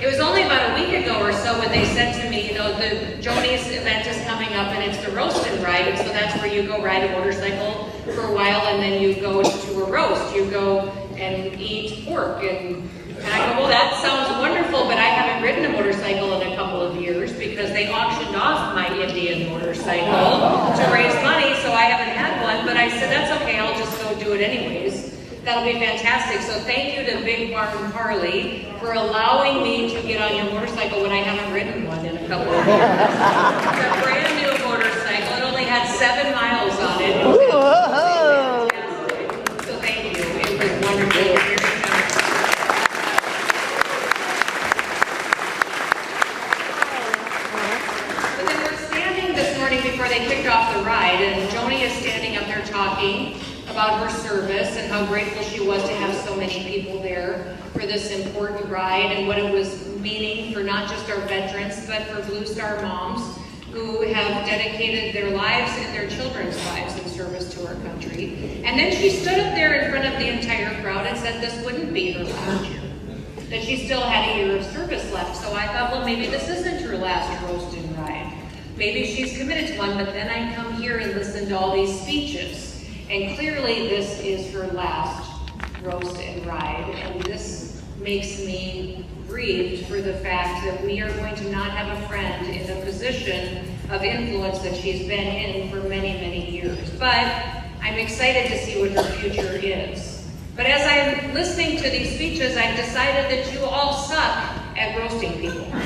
It was only about a week ago or so when they said to me, the Joni's event is coming up and it's the roast and ride, and so that's where you go ride a motorcycle for a while and then you go to a roast. You go and eat pork and I go, well, that sounds wonderful, but I haven't ridden a motorcycle in a couple of years because they auctioned off my Indian motorcycle to raise money, so I haven't had one, but I said, that's okay, I'll just go do it anyways. That'll be fantastic. So thank you to Big Barn Harley for allowing me to get on your motorcycle when I haven't ridden one in a couple of years. It's a brand new motorcycle. It only had 7 miles on it. It was fantastic. So thank you. It was wonderful. But then we're standing this morning before they kicked off the ride, and Joni is standing up there talking about her service and how grateful she was to have so many people there for this important ride and what it was meaning for not just our veterans, but for Blue Star moms who have dedicated their lives and their children's lives in service to our country. And then she stood up there in front of the entire crowd and said this wouldn't be her last year, that she still had a year of service left. So I thought, well, maybe this isn't her last roast and ride. Maybe she's committed to one, but then I come here and listen to all these speeches. And clearly this is her last roast and ride, and this makes me grieved for the fact that we are going to not have a friend in a position of influence that she's been in for many, many years. But I'm excited to see what her future is. But as I'm listening to these speeches, I've decided that you all suck at roasting people. I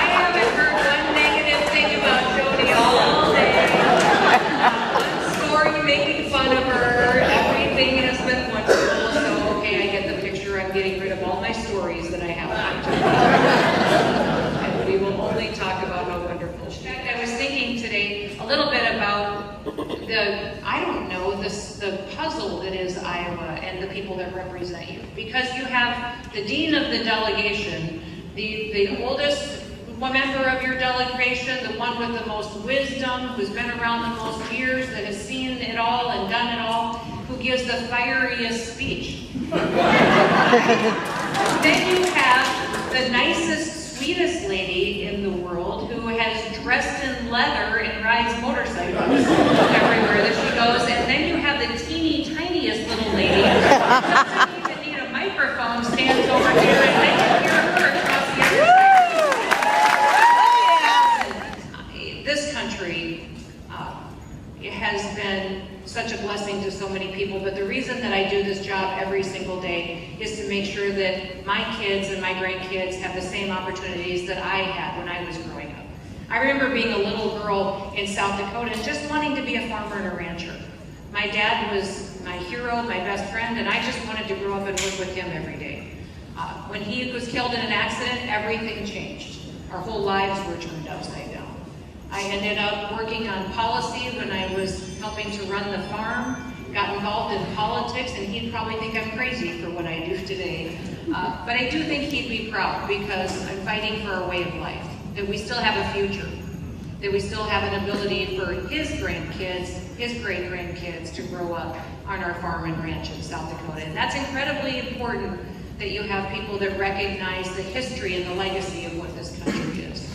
haven't heard one negative thing about Joni all day. One story making fun of her. Everything has been wonderful. So, okay, I get the picture. I'm getting rid of all my stories that I have on to and we will only talk about how wonderful she is. In fact, I was thinking today a little bit about the puzzle that is Iowa and the people that represent you. Because you have the dean of the delegation, the oldest member of your delegation, the one with the most wisdom, who's been around the most years, that has seen it all and done it all, who gives the fieriest speech. Then you have the nicest, sweetest lady in the world who has dressed in leather and rides motorcycles everywhere that she goes. And then you have the teeny tiniest little lady who doesn't even need a microphone, stands over here, and they can hear her across the other side. This country has been such a blessing to so many people, but the reason that I do this job every single day is to make sure that my kids and my grandkids have the same opportunities that I had when I was growing up. I remember being a little girl in South Dakota and just wanting to be a farmer and a rancher. My dad was my hero, my best friend, and I just wanted to grow up and work with him every day. When he was killed in an accident, everything changed. Our whole lives were turned upside down. I ended up working on policy when I was helping to run the farm, got involved in politics, and he'd probably think I'm crazy for what I do today. But I do think he'd be proud because I'm fighting for a way of life, that we still have a future, that we still have an ability for his grandkids, his great-grandkids to grow up on our farm and ranch in South Dakota. And that's incredibly important, that you have people that recognize the history and the legacy of what this country is.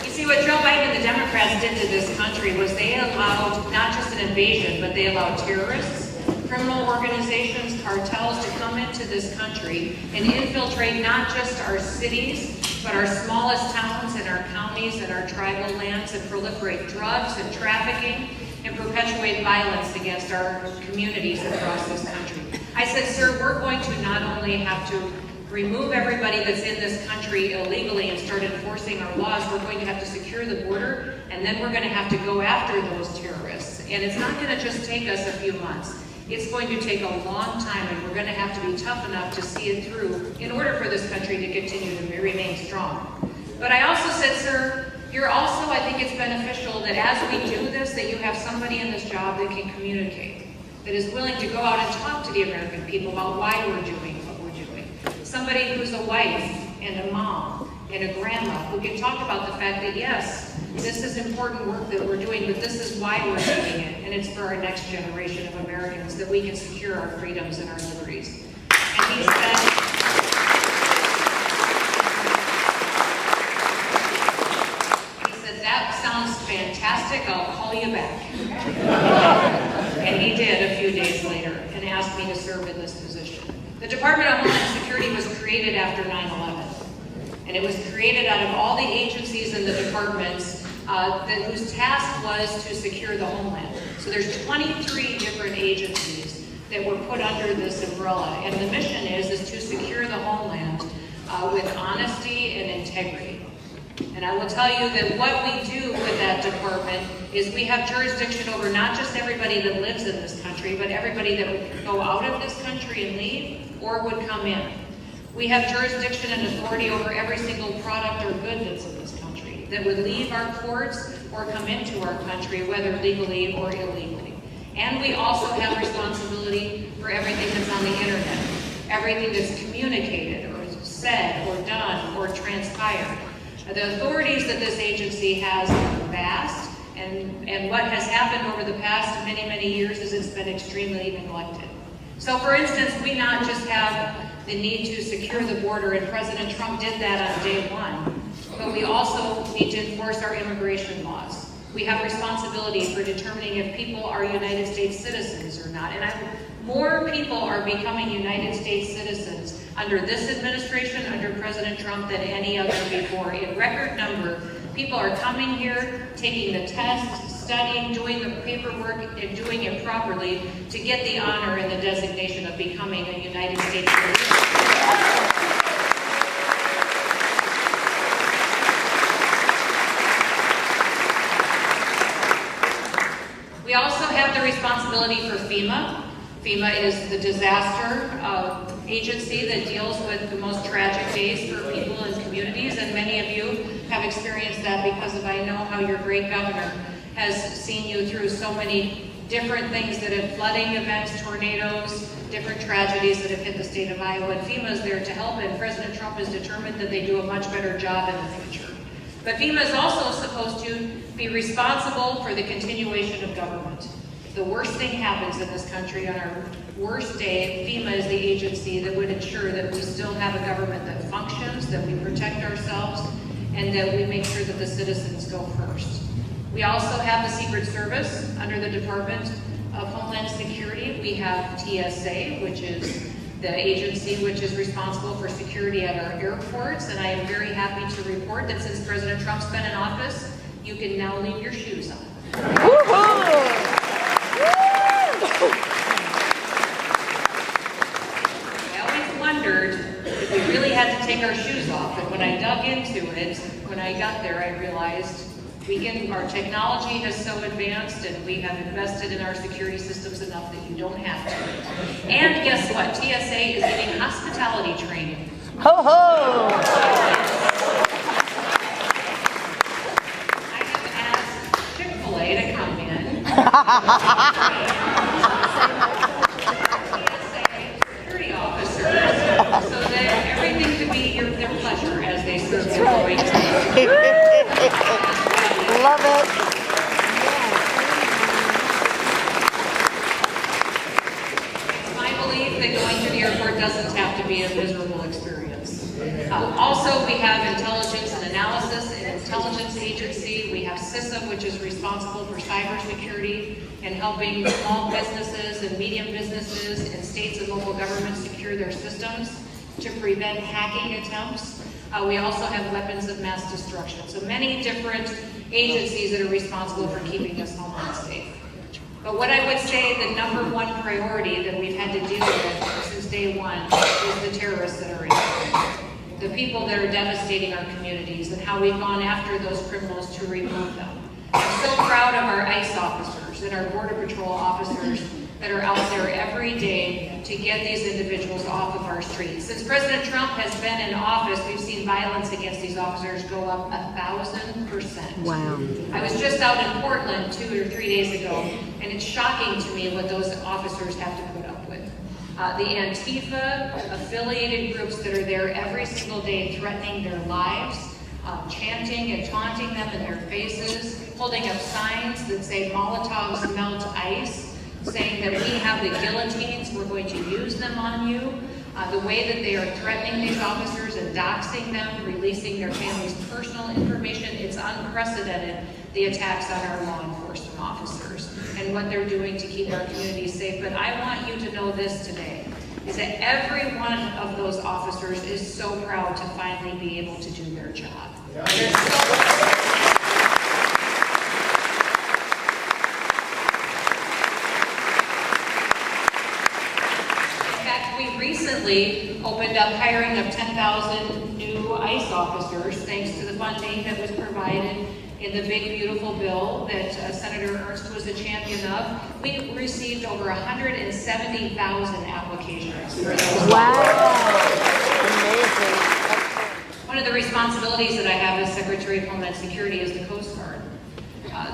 You see, what Joe Biden and the Democrats did to this country was they allowed not just an invasion, but they allowed terrorists, criminal organizations, cartels to come into this country and infiltrate not just our cities, but our smallest towns and our counties and our tribal lands, and proliferate drugs and trafficking and perpetuate violence against our communities across this country. I said, sir, we're going to not only have to remove everybody that's in this country illegally and start enforcing our laws, we're going to have to secure the border, and then we're going to have to go after those terrorists. And it's not going to just take us a few months. It's going to take a long time, and we're going to have to be tough enough to see it through in order for this country to continue to remain strong. But I also said, sir, you're also, I think it's beneficial that as we do this, that you have somebody in this job that can communicate, that is willing to go out and talk to the American people about why we're doing what we're doing. Somebody who's a wife and a mom and a grandma who can talk about the fact that, yes, This is important work that we're doing, but this is why we're doing it, and it's for our next generation of Americans, that we can secure our freedoms and our liberties. And he said, that sounds fantastic, I'll call you back. And he did a few days later and asked me to serve in this position. The Department of Homeland Security was created after 9/11. And it was created out of all the agencies and the departments whose task was to secure the homeland. So there's 23 different agencies that were put under this umbrella. And the mission is to secure the homeland with honesty and integrity. And I will tell you that what we do with that department is we have jurisdiction over not just everybody that lives in this country, but everybody that would go out of this country and leave or would come in. We have jurisdiction and authority over every single product or good that's in this country that would leave our ports or come into our country, whether legally or illegally. And we also have responsibility for everything that's on the internet, everything that's communicated or said or done or transpired. The authorities that this agency has are vast, and what has happened over the past many, many years is it's been extremely neglected. So for instance, we not just have the need to secure the border, and President Trump did that on day one, but we also need to enforce our immigration laws. We have responsibility for determining if people are United States citizens or not. And more people are becoming United States citizens under this administration, under President Trump, than any other before. In record number, people are coming here, taking the test, studying, doing the paperwork, and doing it properly to get the honor and the designation of becoming a United States citizen. We also have the responsibility for FEMA. FEMA is the disaster agency that deals with the most tragic days for people and communities, and many of you have experienced that because of, I know how your great governor has seen you through so many different things that have flooding events, tornadoes, different tragedies that have hit the state of Iowa, and FEMA is there to help, and President Trump is determined that they do a much better job in the future. But FEMA is also supposed to be responsible for the continuation of government. If the worst thing happens in this country on our worst day, FEMA is the agency that would ensure that we still have a government that functions, that we protect ourselves, and that we make sure that the citizens go first. We also have the Secret Service under the Department of Homeland Security. We have TSA, which is the agency which is responsible for security at our airports, and I am very happy to report that since President Trump's been in office, you can now leave your shoes on. I always wondered if we really had to take our shoes off, and when I dug into it, when I got there, I realized our technology has so advanced, and we have invested in our security systems enough that you don't have to. And guess what? TSA is giving hospitality training. Ho ho! I have asked Chick-fil-A to come in. TSA security officers, so that everything could be their pleasure as they serve their employees. Love it. It's my belief that going through the airport doesn't have to be a miserable experience. Also, we have intelligence and analysis, an intelligence agency. We have CISA, which is responsible for cybersecurity and helping small businesses and medium businesses and states and local governments secure their systems to prevent hacking attempts. We also have weapons of mass destruction. So many different agencies that are responsible for keeping us home and safe. But what I would say the number one priority that we've had to deal with since day one is the terrorists that are in here. The people that are devastating our communities and how we've gone after those criminals to remove them. I'm so proud of our ICE officers and our Border Patrol officers that are out there every day to get these individuals off of our streets. Since President Trump has been in office, we've seen violence against these officers go up 1,000%. Wow. I was just out in Portland 2 or 3 days ago, and it's shocking to me what those officers have to put up with. The Antifa affiliated groups that are there every single day threatening their lives, chanting and taunting them in their faces, holding up signs that say Molotovs melt ice, saying that we have the guillotines, we're going to use them on you. The way that they are threatening these officers and doxing them, releasing their families' personal information, it's unprecedented, the attacks on our law enforcement officers and what they're doing to keep our communities safe. But I want you to know this today, is that every one of those officers is so proud to finally be able to do their job. They're so recently opened up hiring of 10,000 new ICE officers thanks to the funding that was provided in the big beautiful bill that Senator Ernst was a champion of. We received over 170,000 applications for those. Wow, amazing. One of the responsibilities that I have as Secretary of Homeland Security is the Coast Guard.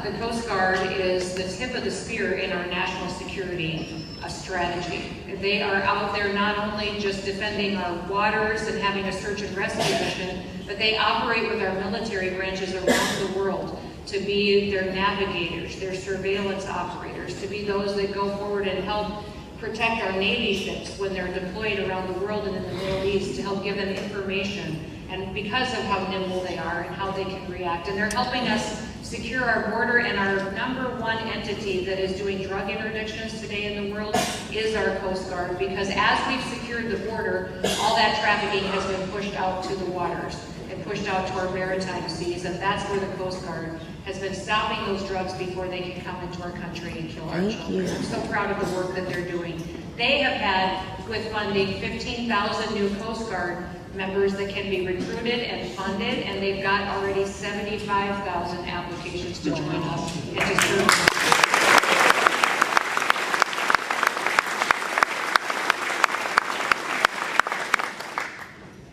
The Coast Guard is the tip of the spear in our national security strategy. They are out there not only just defending our waters and having a search and rescue mission, but they operate with our military branches around the world to be their navigators, their surveillance operators, to be those that go forward and help protect our Navy ships when they're deployed around the world and in the Middle East, to help give them information, and because of how nimble they are and how they can react. And they're helping us secure our border, and our number one entity that is doing drug interdictions today in the world is our Coast Guard, because as we've secured the border, all that trafficking has been pushed out to the waters and pushed out to our maritime seas, and that's where the Coast Guard has been stopping those drugs before they can come into our country and kill our children. I'm so proud of the work that they're doing. They have had, with funding, 15,000 new Coast Guard members that can be recruited and funded, and they've got already 75,000 applications to join us and to serve.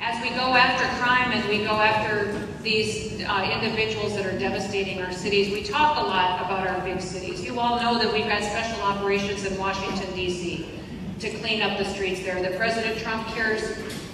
As we go after crime and we go after these individuals that are devastating our cities, we talk a lot about our big cities. You all know that we've got special operations in Washington, D.C. to clean up the streets there. That President Trump cares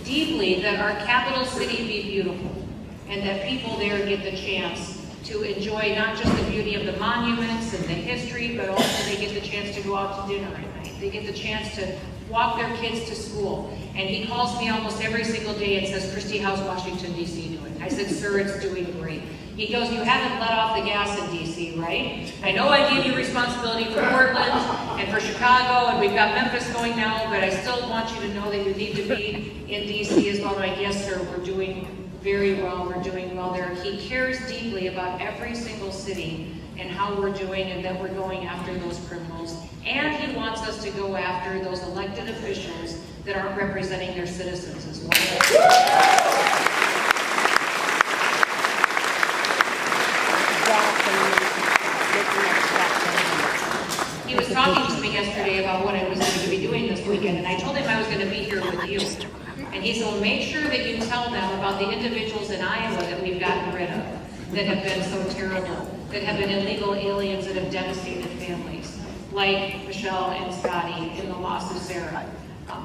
deeply that our capital city be beautiful and that people there get the chance to enjoy not just the beauty of the monuments and the history, but also they get the chance to go out to dinner at night. They get the chance to walk their kids to school. And he calls me almost every single day and says, "Kristi, how's Washington, D.C. doing?" I said, "Sir, it's doing great." He goes, "You haven't let off the gas in D.C., right? I know I gave you responsibility for Portland and for Chicago, and we've got Memphis going now, but I still want you to know that you need to be in D.C. as well." And I guess, sir, we're doing very well. We're doing well there. He cares deeply about every single city and how we're doing, and that we're going after those criminals. And he wants us to go after those elected officials that aren't representing their citizens as well. He was talking to me yesterday about what I was going to be doing this weekend, and I told him I was going to be here with you. And he said, "Well, make sure that you tell them about the individuals in Iowa that we've gotten rid of, that have been so terrible, that have been illegal aliens that have devastated families, like Michelle and Scotty in the loss of Sarah."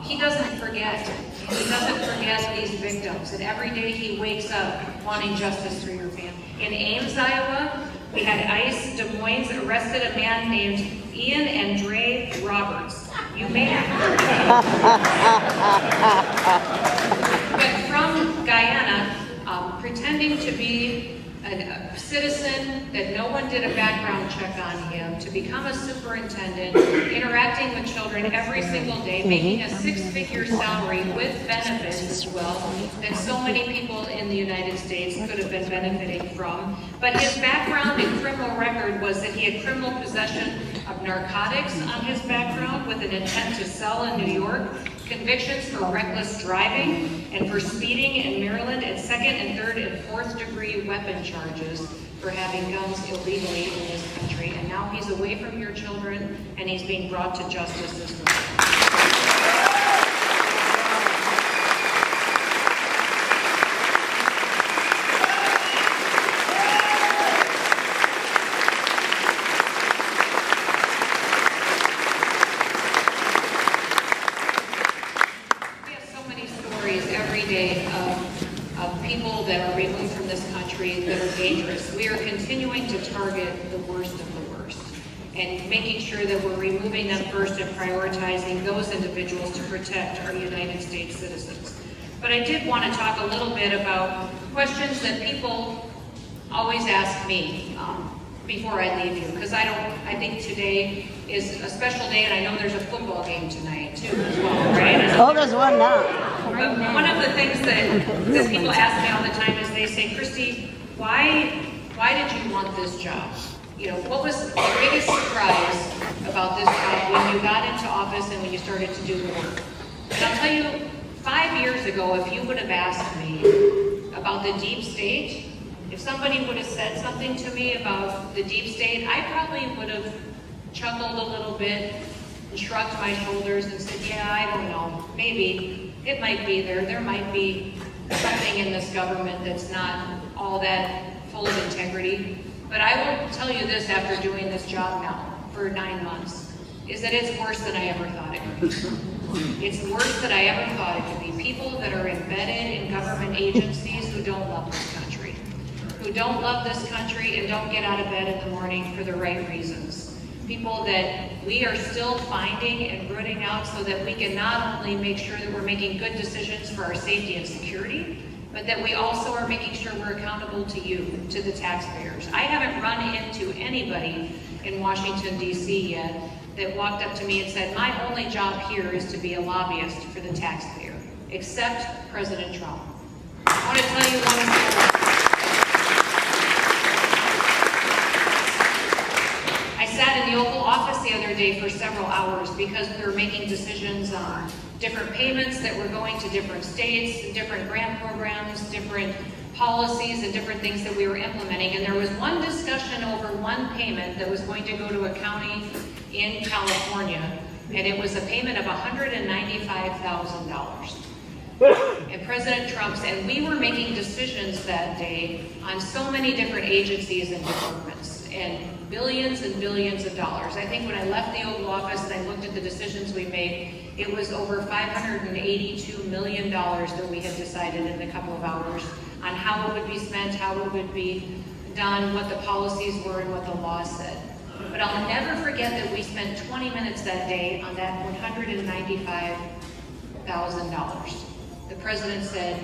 He doesn't forget. He doesn't forget these victims, and every day he wakes up wanting justice for your family. In Ames, Iowa, we had ICE Des Moines arrested a man named Ian and Dre Roberts. You may have heard of him. But from Guyana, pretending to be a citizen, that no one did a background check on him, to become a superintendent, interacting with children every single day, making a six-figure salary with benefits as well, that so many people in the United States could have been benefiting from. But his background and criminal record was that he had criminal possession of narcotics on his background with an intent to sell in New York, convictions for reckless driving and for speeding in Maryland, and second and third and fourth degree weapon charges for having guns illegally in this country. And now he's away from your children, and he's being brought to justice as well. Every day of people that are removed from this country worst of the worst, and making sure that we're removing them first and prioritizing those individuals to protect our United States citizens. But I did want to talk a little bit about questions that people always ask me before I leave you, because I think today is a special day, and I know there's a football game tonight too as well, right? Oh, there's one now. But one of the things that people ask me all the time is they say, Kristi, why did you want this job? You know, what was the biggest surprise about this job when you got into office and when you started to do the work? And I'll tell you, 5 years ago, if you would have asked me about the deep state, if somebody would have said something to me about the deep state, I probably would have chuckled a little bit and shrugged my shoulders and said, yeah, I don't know, maybe, it might be there. There might be something in this government that's not all that full of integrity. But I will tell you this after doing this job now for 9 months, is that it's worse than I ever thought it could be. It's worse than I ever thought it could be. People that are embedded in government agencies who don't love this country, who don't love this country and don't get out of bed in the morning for the right reasons. People that we are still finding and rooting out so that we can not only make sure that we're making good decisions for our safety and security, but that we also are making sure we're accountable to you, to the taxpayers. I haven't run into anybody in Washington, D.C. yet that walked up to me and said, my only job here is to be a lobbyist for the taxpayer, except President Trump. I want to tell you one story. I sat in the Oval Office the other day for several hours because we were making decisions on different payments that were going to different states, different grant programs, different policies, and different things that we were implementing. And there was one discussion over one payment that was going to go to a county in California, and it was a payment of $195,000. And President Trump said, we were making decisions that day on so many different agencies and departments, and billions of dollars. I think when I left the Oval Office and I looked at the decisions we made, it was over $582 million that we had decided in a couple of hours on how it would be spent, how it would be done, what the policies were, and what the law said. But I'll never forget that we spent 20 minutes that day on that $195,000. The president said,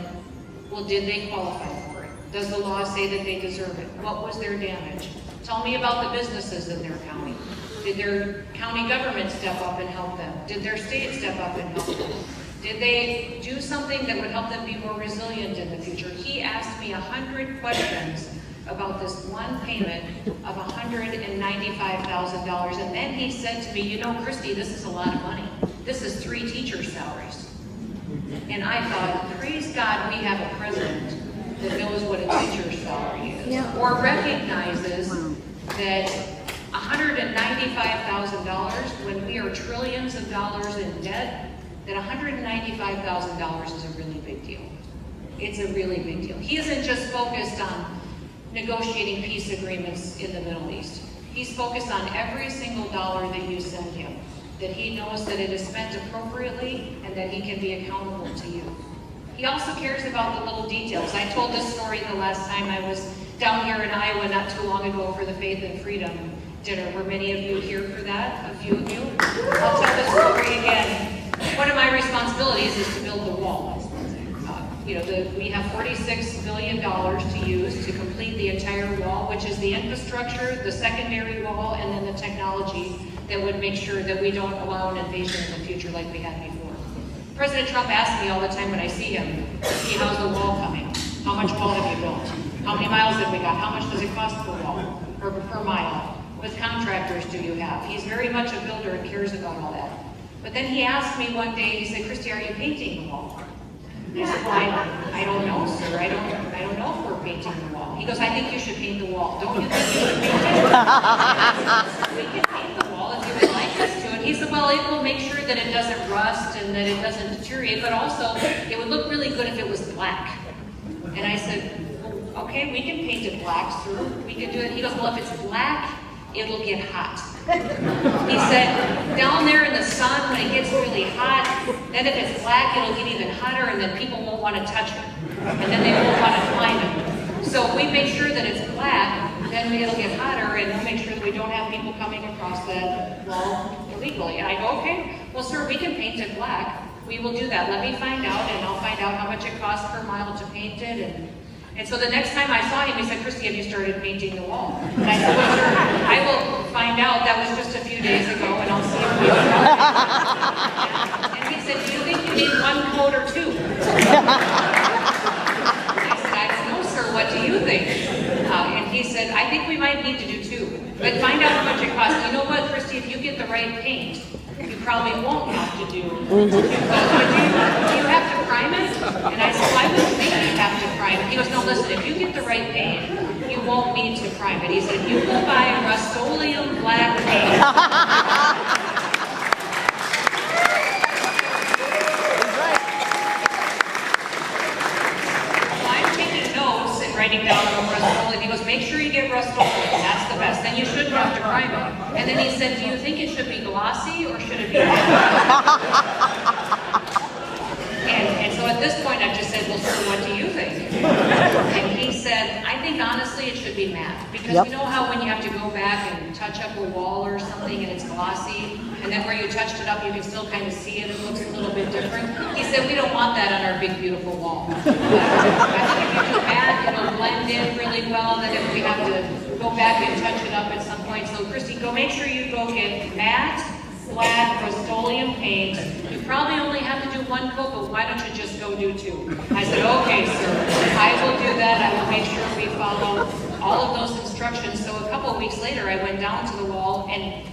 well, did they qualify for it? Does the law say that they deserve it? What was their damage? Tell me about the businesses in their county. Did their county government step up and help them? Did their state step up and help them? Did they do something that would help them be more resilient in the future? He asked me 100 questions about this one payment of $195,000. And then he said to me, you know, Kristi, this is a lot of money. This is 3 teachers' salaries. And I thought, praise God, we have a president that knows what a teacher's salary is, or recognizes that $195,000, when we are trillions of dollars in debt, that $195,000 is a really big deal. It's a really big deal. He isn't just focused on negotiating peace agreements in the Middle East. He's focused on every single dollar that you send him, that he knows that it is spent appropriately and that he can be accountable to you. He also cares about the little details. I told this story the last time I was down here in Iowa not too long ago for the Faith and Freedom dinner. Were many of you here for that? A few of you? I'll tell the story again. One of my responsibilities is to build the wall. We have $46 billion to use to complete the entire wall, which is the infrastructure, the secondary wall, and then the technology that would make sure that we don't allow an invasion in the future like we had before. President Trump asks me all the time when I see him, how's the wall coming? How much wall have you built? How many miles have we got? How much does it cost per wall, or per mile? What contractors do you have? He's very much a builder and cares about all that. But then he asked me one day, he said, Kristi, are you painting the wall? I said, well, I don't know, sir. I don't know if we're painting the wall. He goes, I think you should paint the wall. Don't you think you should paint it? We can paint the wall if you would like us to. And he said, well, it will make sure that it doesn't rust and that it doesn't deteriorate, but also it would look really good if it was black. And I said, well, okay, we can paint it black, sir. We can do it. He goes, well, if it's black, it'll get hot. He said, down there in the sun, when it gets really hot, then if it's black, it'll get even hotter, and then people won't want to touch it. And then they won't want to climb it. So if we make sure that it's black, then it'll get hotter, and we'll make sure that we don't have people coming across that wall illegally. And I go, okay, well, sir, we can paint it black. We will do that. Let me find out, and I'll find out how much it costs per mile to paint it. And so the next time I saw him, he said, Kristi, have you started painting the wall? And I said, well, sir, I will find out. That was just a few days ago, and I'll see if we've started. And he said, do you think you need one coat or two? I said, I don't know, sir. What do you think? And he said, I think we might need to do two. But find out how much it costs. You know what, Kristi, if you get the right paint, you probably won't have to do. Do you have to prime it? And I said, well, I wouldn't think you have to prime it. He goes, no, listen, if you get the right paint, you won't need to prime it. He said, you will buy Rust-Oleum black paint. So I'm taking notes and writing down Rust-Oleum. He goes, make sure you get Rust-Oleum. That's the best. Then you shouldn't have to prime it. And then he said, do you think it should be glossy or should it be and so at this point I just said, well, sir, what do you think? And he said, I think honestly it should be matte. Because you know how when you have to go back and touch up a wall or something and it's glossy, and then where you touched it up you can still kind of see it, it looks a little bit different. He said, we don't want that on our big beautiful wall. I think if you do matte, it'll blend in really well, then if we have to go back and touch it up at some point. So Kristi, go make sure you go get matte, black, Rust-Oleum paint. You probably only have to do one coat, but why don't you just go do two? I said, okay, sir, I will do that. I will make sure we follow all of those instructions. So a couple of weeks later, I went down to the wall and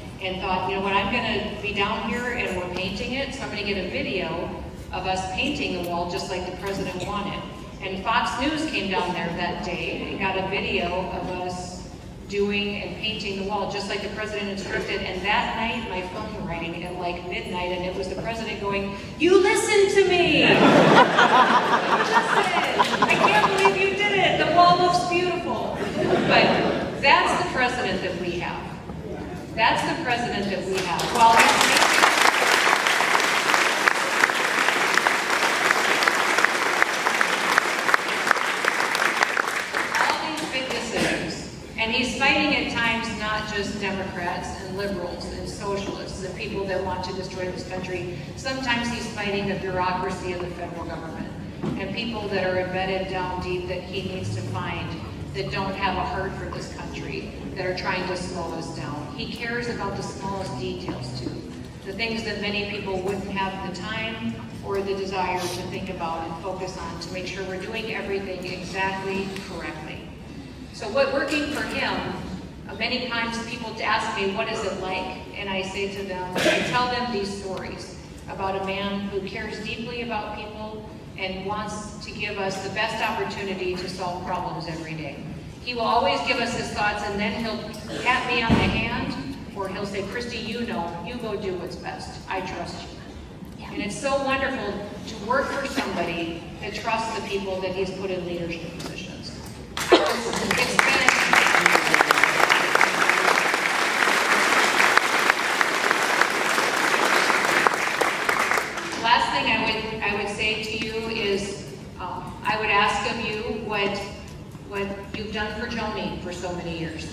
thought, you know what, I'm going to be down here and we're painting it, so I'm going to get a video of us painting the wall just like the president wanted. And Fox News came down there that day and got a video of us doing and painting the wall just like the president instructed. And that night my phone rang at like midnight and it was the president going, you listened to me! You listened! I can't believe you did it! The wall looks beautiful! But that's the president that we have. That's the president that we have. While he's and he's fighting at times not just Democrats and liberals and socialists and people that want to destroy this country. Sometimes he's fighting the bureaucracy of the federal government and people that are embedded down deep that he needs to find that don't have a heart for this country, that are trying to slow us down. He cares about the smallest details too. The things that many people wouldn't have the time or the desire to think about and focus on to make sure we're doing everything exactly correctly. So what working for him, many times people ask me, what is it like? And I say to them, I tell them these stories about a man who cares deeply about people and wants to give us the best opportunity to solve problems every day. He will always give us his thoughts and then he'll pat me on the hand or he'll say, Kristi, you know, you go do what's best. I trust you. And it's so wonderful to work for somebody that trusts the people that he's put in leadership positions. It's been last thing I would say to you is I would ask of you what you've done for Joni for so many years.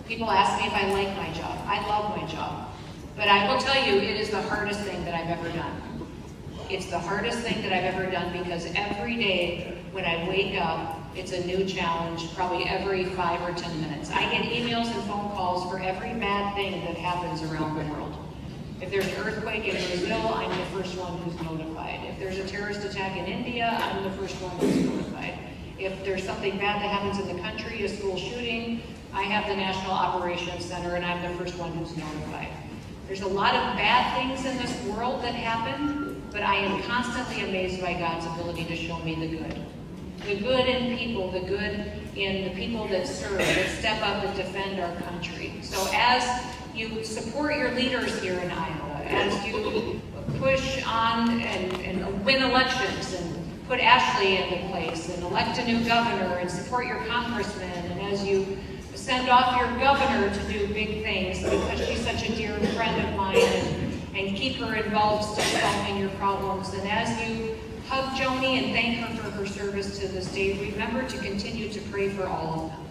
People ask me if I like my job. I love my job. But I will tell you, it is the hardest thing that I've ever done. It's the hardest thing that I've ever done because every day when I wake up, it's a new challenge, probably every 5 or 10 minutes. I get emails and phone calls for every bad thing that happens around the world. If there's an earthquake in Brazil, I'm the first one who's notified. If there's a terrorist attack in India, I'm the first one who's notified. If there's something bad that happens in the country, a school shooting, I have the National Operations Center and I'm the first one who's notified. There's a lot of bad things in this world that happen, but I am constantly amazed by God's ability to show me the good. The good in people, the good in the people that serve, that step up and defend our country. So as you support your leaders here in Iowa, as you push on and win elections and put Ashley into place and elect a new governor and support your congressman, and as you send off your governor to do big things because she's such a dear friend of mine and keep her involved still solving your problems, and as you hug Joni and thank her for her service to this day, remember to continue to pray for all of them.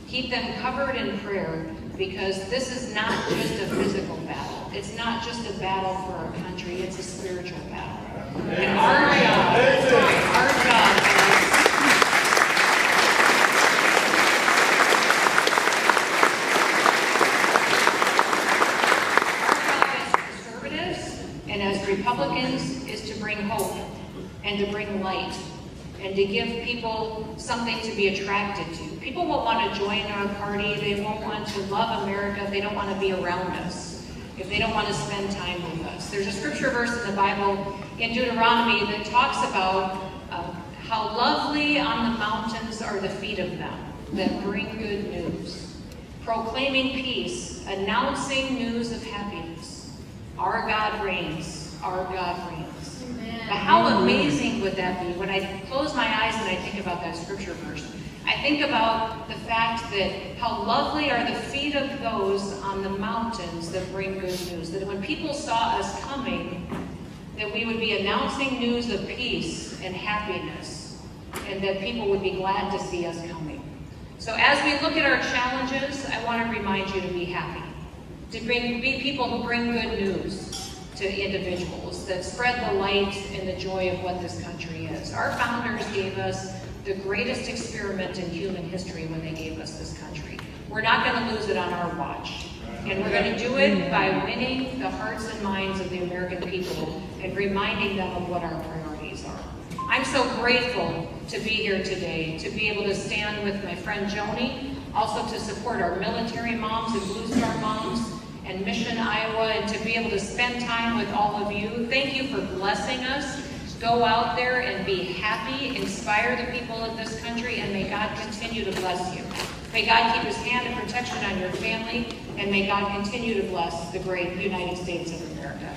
Keep them covered in prayer, because this is not just a physical battle. It's not just a battle for our country, it's a spiritual battle. And our job is conservatives and as Republicans is to bring hope and to bring light and to give people something to be attracted to. People won't want to join our party. They won't want to love America if they don't want to be around us, if they don't want to spend time with us. There's a scripture verse in the Bible in Deuteronomy that talks about how lovely on the mountains are the feet of them that bring good news, proclaiming peace, announcing news of happiness. Our God reigns. Our God reigns. But how amazing would that be? When I close my eyes and I think about that scripture verse, I think about the fact that how lovely are the feet of those on the mountains that bring good news. That when people saw us coming, that we would be announcing news of peace and happiness, and that people would be glad to see us coming. So as we look at our challenges, I want to remind you to be happy, to be people who bring good news to individuals, that spread the light and the joy of what this country is. Our founders gave us the greatest experiment in human history when they gave us this country. We're not going to lose it on our watch. And we're going to do it by winning the hearts and minds of the American people and reminding them of what our priorities are. I'm so grateful to be here today, to be able to stand with my friend Joni, also to support our military moms and Blue Star moms and Mission, Iowa, and to be able to spend time with all of you. Thank you for blessing us. Go out there and be happy, inspire the people of this country, and may God continue to bless you. May God keep his hand of protection on your family, and may God continue to bless the great United States of America.